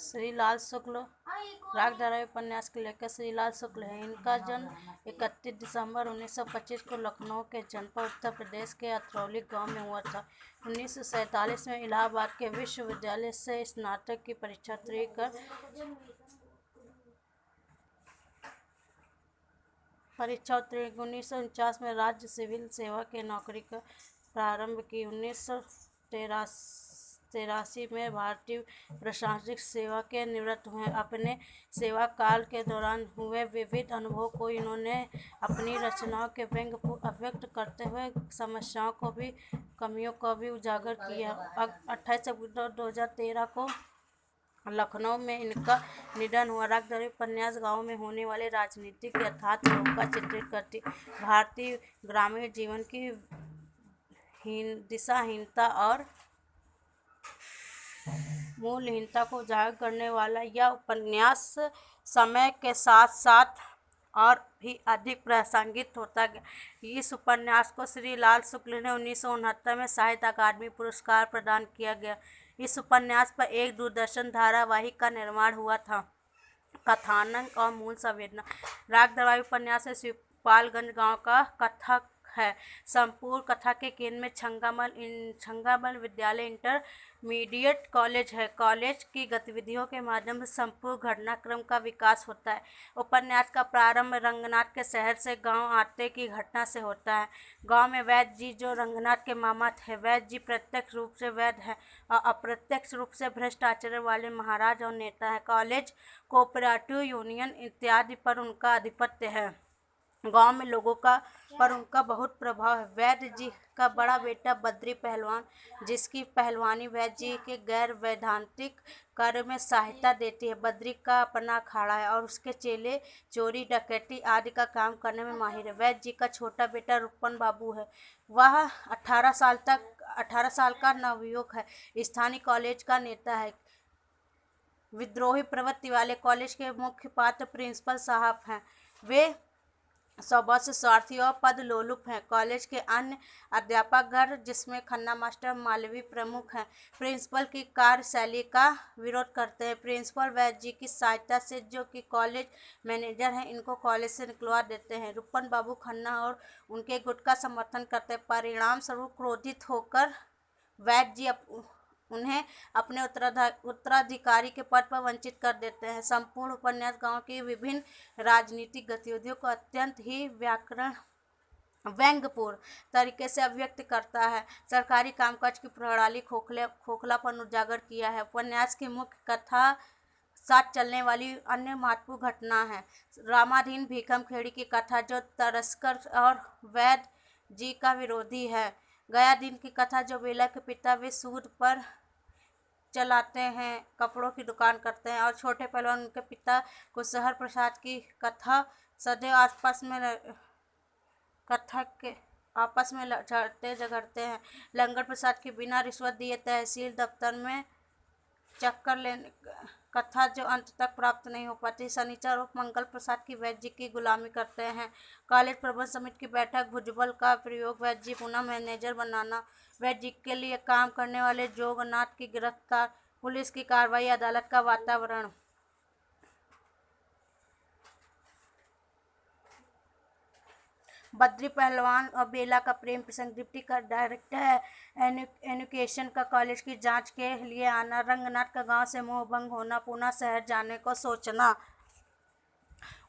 श्री लाल शुक्ल राग धारावाहिक उपन्यास के लेखक श्री लाल शुक्ल है। इनका जन्म 31 दिसंबर 1925 को लखनऊ के जनपद उत्तर प्रदेश के अतरौली गांव में हुआ था। 1947 में इलाहाबाद के विश्वविद्यालय से स्नातक की परीक्षा उत्तीर्ण कर 1949 में राज्य सिविल सेवा के नौकरी का प्रारंभ की। 1983 में भारतीय प्रशासनिक सेवा के निवृत्त हुए। अपने सेवा काल के दौरान हुए विविध अनुभवों को इन्होंने अपनी रचनाओं के अभिव्यक्त करते हुए समस्याओं को भी कमियों को भी उजागर किया। 28 अक्टूबर 2013 को लखनऊ में इनका निधन हुआ। राग धारावाहिक उपन्यास गाँव में होने वाले राजनीतिक यथार्थ लोगों का चित्रित करती भारतीय ग्रामीण जीवन की दिशाहीनता और मूल्यहीनता को उजागर करने वाला यह उपन्यास समय के साथ साथ और भी अधिक प्रासंगिक होता गया। इस उपन्यास को श्री लाल शुक्ल ने 1969 में साहित्य अकादमी पुरस्कार प्रदान किया गया। इस उपन्यास पर एक दूरदर्शन धारावाहिक का निर्माण हुआ था। कथानक और मूल संवेदना। राग धारावाहिक उपन्यास से शिवपालगंज गांव का कथा है। संपूर्ण कथा के केंद्र में छंगामल विद्यालय इंटरमीडिएट कॉलेज है। कॉलेज की गतिविधियों के माध्यम से संपूर्ण घटनाक्रम का विकास होता है। उपन्यास का प्रारंभ रंगनाथ के शहर से गांव आते की घटना से होता है। गांव में वैद्य जी जो रंगनाथ के मामा थे। वैद्य जी प्रत्यक्ष रूप से वैद्य है और अप्रत्यक्ष रूप से भ्रष्ट आचरण वाले महाराज और नेता है। कॉलेज कोऑपरेटिव यूनियन इत्यादि पर उनका आधिपत्य है। गांव में लोगों का पर उनका बहुत प्रभाव है। वैद्य जी का बड़ा बेटा बद्री पहलवान, जिसकी पहलवानी वैद्य जी के गैर वैधानिक कार्य में सहायता देती है। बद्री का अपना अखाड़ा है और उसके चेले चोरी डकैती आदि का काम करने में माहिर है। वैद्य जी का छोटा बेटा रुपन बाबू है। वह 18 साल का नवयुवक है। स्थानीय कॉलेज का नेता है। विद्रोही प्रवृत्ति वाले कॉलेज के मुख्य पात्र प्रिंसिपल साहब हैं। वे स्वभाव से स्वार्थी और पद लोलुप हैं। कॉलेज के अन्य अध्यापकगण, जिसमें खन्ना मास्टर मालवी प्रमुख हैं, प्रिंसिपल की कार्यशैली का विरोध करते हैं। प्रिंसिपल वैद्य जी की सहायता से, जो कि कॉलेज मैनेजर हैं, इनको कॉलेज से निकलवा देते हैं। रुपन बाबू खन्ना और उनके गुट का समर्थन करते हैं। परिणाम स्वरूप क्रोधित होकर वैद्य जी उन्हें अपने उत्तराधिकारी के पद पर वंचित कर देते हैं। संपूर्ण उपन्यास गांव की विभिन्न राजनीतिक गतिविधियों को अत्यंत ही व्यंग्यपूर्ण तरीके से अभिव्यक्त करता है। सरकारी कामकाज की प्रणाली खोखलापन उजागर किया है। उपन्यास की मुख्य कथा साथ चलने वाली अन्य महत्वपूर्ण घटना है। रामाधीन भीखम खेड़ी की कथा, जो तस्कर और वैद्य जी का विरोधी है। गया दिन की कथा, जो बेला के पिता वे सूद पर चलाते हैं, कपड़ों की दुकान करते हैं, और छोटे पहलवान उनके पिता कुशहर प्रसाद की कथा सदैव आपस में लड़ते झगड़ते हैं। लंगर प्रसाद की बिना रिश्वत दिए तहसील दफ्तर में चक्कर लेने कथा, जो अंत तक प्राप्त नहीं हो पाती। शनिचर और मंगल प्रसाद की वैद्य जी की गुलामी करते हैं। कॉलेज प्रबंध समिति की बैठक, भुजबल का प्रयोग, वैद्य जी पुनः मैनेजर बनाना, वैद्य जी के लिए काम करने वाले जोगनाथ की गिरफ्तार, पुलिस की कार्रवाई, अदालत का वातावरण। बद्री पहलवान और बेला का प्रेम प्रसंग, डिप्टी का डायरेक्टर एजुकेशन का कॉलेज की जांच के लिए आना, रंगनाथ का गांव से मोहभंग होना, पुनः शहर जाने को सोचना।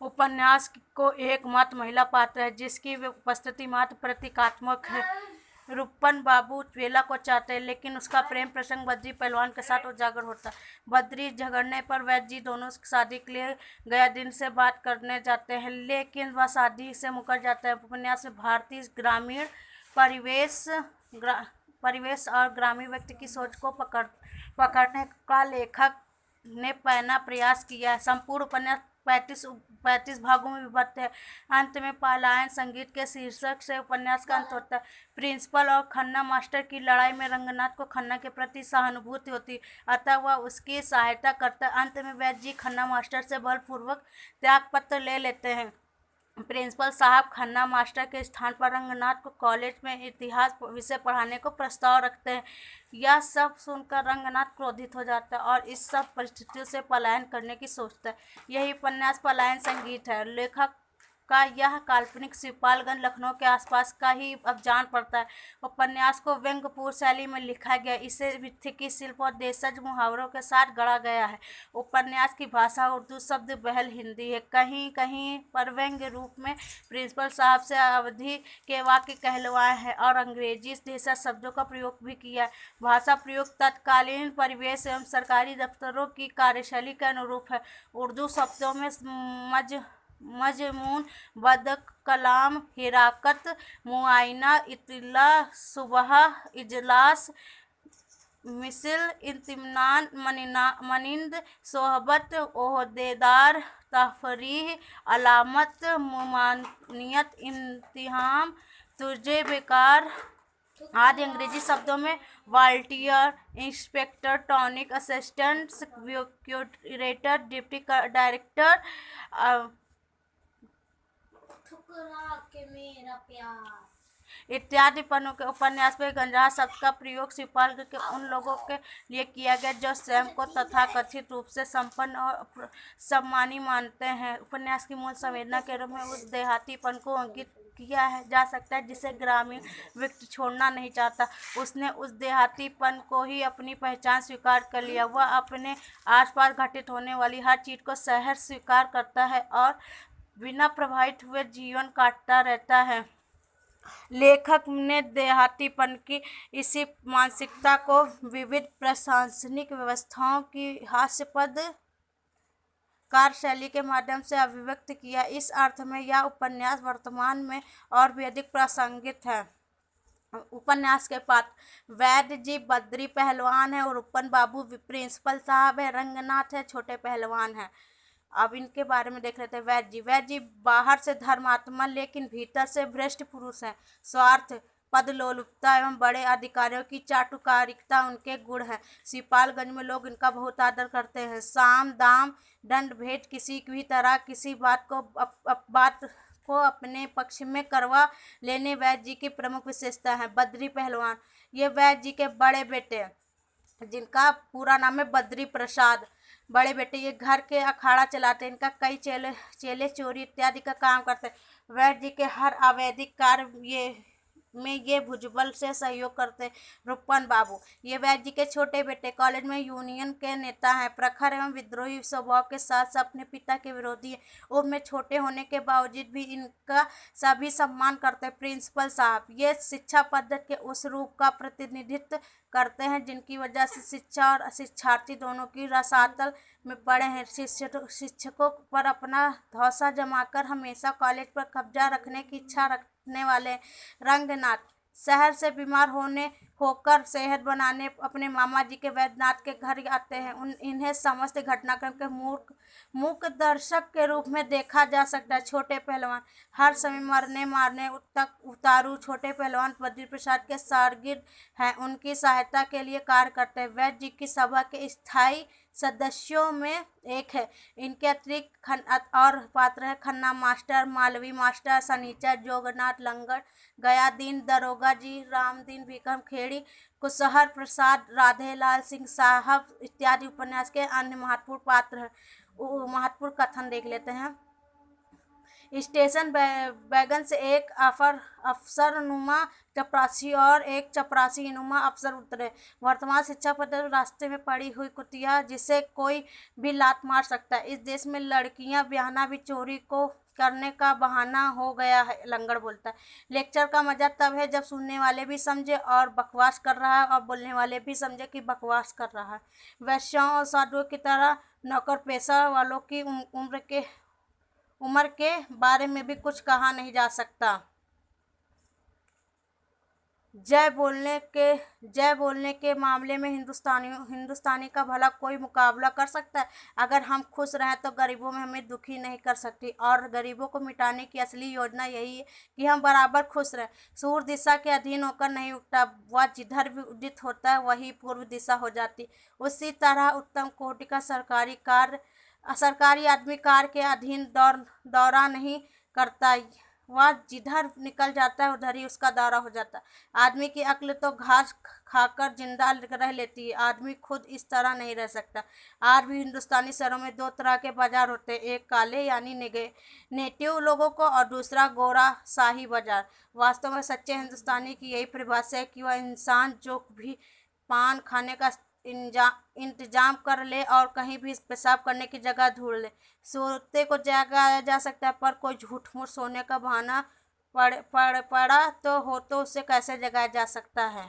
उपन्यास को एकमात्र महिला पात्र है, जिसकी उपस्थिति मात्र प्रतीकात्मक है। रुपन बाबू बेला को चाहते हैं, लेकिन उसका प्रेम प्रसंग बद्री पहलवान के साथ उजागर होता है। बद्री झगड़ने पर वैद्य जी दोनों शादी के लिए गया दिन से बात करने जाते हैं, लेकिन वह शादी से मुकर जाता है। उपन्यास में भारतीय ग्रामीण परिवेश और ग्रामीण व्यक्ति की सोच को पकड़ने का लेखक ने पहला प्रयास किया है। संपूर्ण उपन्यास 35 भागों में विभक्त है। अंत में पलायन संगीत के शीर्षक से उपन्यास का अंत होता है। प्रिंसिपल और खन्ना मास्टर की लड़ाई में रंगनाथ को खन्ना के प्रति सहानुभूति होती, अतः वह उसकी सहायता करता है। अंत में वैद्य जी खन्ना मास्टर से बलपूर्वक त्यागपत्र ले लेते हैं। प्रिंसिपल साहब खन्ना मास्टर के स्थान पर रंगनाथ को कॉलेज में इतिहास विषय पढ़ाने को प्रस्ताव रखते हैं। यह सब सुनकर रंगनाथ क्रोधित हो जाता है और इस सब परिस्थितियों से पलायन करने की सोचता है। यही उपन्यास पलायन संगीत है। लेखक का यह काल्पनिक शिवपालगंज लखनऊ के आसपास का ही अब जान पड़ता है। उपन्यास को व्यंग्यपूर्ण शैली में लिखा गया। इसे विथिकी शिल्प और देशज मुहावरों के साथ गढ़ा गया है। उपन्यास की भाषा उर्दू, शब्द बहल हिंदी है। कहीं कहीं पर व्यंग्य रूप में प्रिंसिपल साहब से अवधि के वाक्य कहलवाए हैं और अंग्रेजी देशज शब्दों का प्रयोग भी किया है। भाषा प्रयोग तत्कालीन परिवेश एवं सरकारी दफ्तरों की कार्यशैली के अनुरूप है। उर्दू शब्दों में मजमून, बदकलाम, हिराकत, मुआयना, इत्तला, सुबह, इजलास, मिसल, इत्मीनान, मनिंद, सोहबत, ओहदेदार, तफरीह, अलामत, ममानियत, इम्तिहान, तुझे बेकार आदि अंग्रेजी शब्दों में volunteer, inspector, tonic, assistant, curator, deputy director इत्यादि पन्नों के उपन्यास में गंजा शब्द का प्रयोग शिवपाल के उन लोगों के लिए किया गया जो स्वयं को तथाकथित रूप से संपन्न और सम्मानी मानते हैं। उपन्यास की मूल संवेदना के रूप में उस देहातीपन को अंकित किया जा सकता है जिसे ग्रामीण व्यक्ति छोड़ना नहीं चाहता। उसने उस देहातीपन को ही अपनी पहचान स्वीकार कर लिया। वह अपने आसपास घटित होने वाली हर चीज़ को सहज स्वीकार करता है और बिना प्रभावित हुए जीवन काटता रहता है। लेखक ने देहातीपन की इसी मानसिकता को विविध प्रशासनिक व्यवस्थाओं की हास्यास्पद कार्यशैली के माध्यम से अभिव्यक्त किया। इस अर्थ में यह उपन्यास वर्तमान में और भी अधिक प्रासंगिक है। उपन्यास के पात्र वैद्य जी बद्री पहलवान है और रूपन बाबू प्रिंसिपल साहब है, रंगनाथ है छोटे पहलवान है। अब इनके बारे में देख लेते हैं। वैद्य जी बाहर से धर्मात्मा लेकिन भीतर से भ्रष्ट पुरुष हैं। स्वार्थ, पदलोलुपता एवं बड़े अधिकारियों की चाटुकारिता उनके गुण हैं। शिवपालगंज में लोग इनका बहुत आदर करते हैं। साम दाम दंड भेद किसी भी तरह किसी बात को अपने पक्ष में करवा लेने वैद्य जी की प्रमुख विशेषता है। बद्री पहलवान ये वैद्य जी के बड़े बेटे जिनका पूरा नाम है बद्री प्रसाद, बड़े बेटे ये घर के अखाड़ा चलाते हैं। इनका कई चेले चोरी इत्यादि का काम करते हैं। वैद्य जी के हर अवैधिक कार्य ये भुजबल से सहयोग करते हैं। रूपन बाबू ये वैद्य जी के छोटे बेटे, कॉलेज में यूनियन के नेता हैं। प्रखर एवं विद्रोही स्वभाव के साथ अपने पिता के विरोधी हैं। उम्र में छोटे होने के बावजूद भी इनका सभी सम्मान करते हैं। प्रिंसिपल साहब ये शिक्षा पद्धति के उस रूप का प्रतिनिधित्व करते हैं जिनकी वजह से शिक्षा और शिक्षार्थी दोनों की रसातल में पड़े हैं। शिक्षकों पर अपना धौंसा जमाकर हमेशा कॉलेज पर कब्जा रखने की इच्छा रखने वाले रंगनाथ शहर से बीमार होकर सेहत बनाने अपने मामा जी के वैद्यनाथ के घर आते हैं। इन्हें समस्त घटनाक्रम के मूक दर्शक के रूप में देखा जा सकता है। छोटे पहलवान हर समय मरने मारने तक उतारू छोटे पहलवान बद्री प्रसाद के शागिर्द हैं। उनकी सहायता के लिए कार्य करते हैं। वैद्य जी की सभा के स्थायी सदस्यों में एक है। इनके अतिरिक्त और पात्र है खन्ना मास्टर, मालवी मास्टर, सनीचर, जोगनाथ लंगड़, गयादीन दरोगा जी, रामदीन विक्रम खेड़ी, कुशहर प्रसाद, राधेलाल सिंह साहब इत्यादि उपन्यास के अन्य महत्वपूर्ण पात्र हैं। महत्वपूर्ण कथन देख लेते हैं। स्टेशन बैगन से एक अफसरनुमा चपरासी और एक चपरासी नुमा अफसर उतरे। वर्तमान शिक्षा पद्धति रास्ते में पड़ी हुई कुतिया जिसे कोई भी लात मार सकता है। इस देश में लड़कियां ब्याहना भी चोरी को करने का बहाना हो गया है, लंगड़ बोलता है। लेक्चर का मजा तब है जब सुनने वाले भी समझे और बकवास कर रहा है और बोलने वाले भी समझे कि बकवास कर रहा है। वैश्याओं और साधुओं की तरह नौकर पेशा वालों की उम्र के बारे में भी कुछ कहा नहीं जा सकता। जय बोलने के मामले में हिंदुस्तानी का भला कोई मुकाबला कर सकता है। अगर हम खुश रहें तो गरीबों में हमें दुखी नहीं कर सकती और गरीबों को मिटाने की असली योजना यही है कि हम बराबर खुश रहें। सूर्य दिशा के अधीन होकर नहीं उगता, वह जिधर भी उदित होता है वही पूर्व दिशा हो जाती। उसी तरह उत्तम कोटि का सरकारी आदमी कार्य के अधीन दौरा नहीं करता, वह जिधर निकल जाता है उधर ही उसका दौरा हो जाता है। आदमी की अक्ल तो घास खाकर जिंदा रह लेती है, आदमी खुद इस तरह नहीं रह सकता। आज भी हिंदुस्तानी शहरों में दो तरह के बाजार होते हैं, एक काले यानी नेटिव लोगों को और दूसरा गोरा शाही बाजार। वास्तव में सच्चे हिंदुस्तानी की यही परिभाषा है कि वह इंसान जो भी पान खाने का इंतजाम कर ले और कहीं भी पेशाब करने की जगह ढूंढ ले। सोते को जगाया जा सकता है, पर कोई झूठ मूठ सोने का बहाना पड़ा तो उसे कैसे जगाया जा सकता है।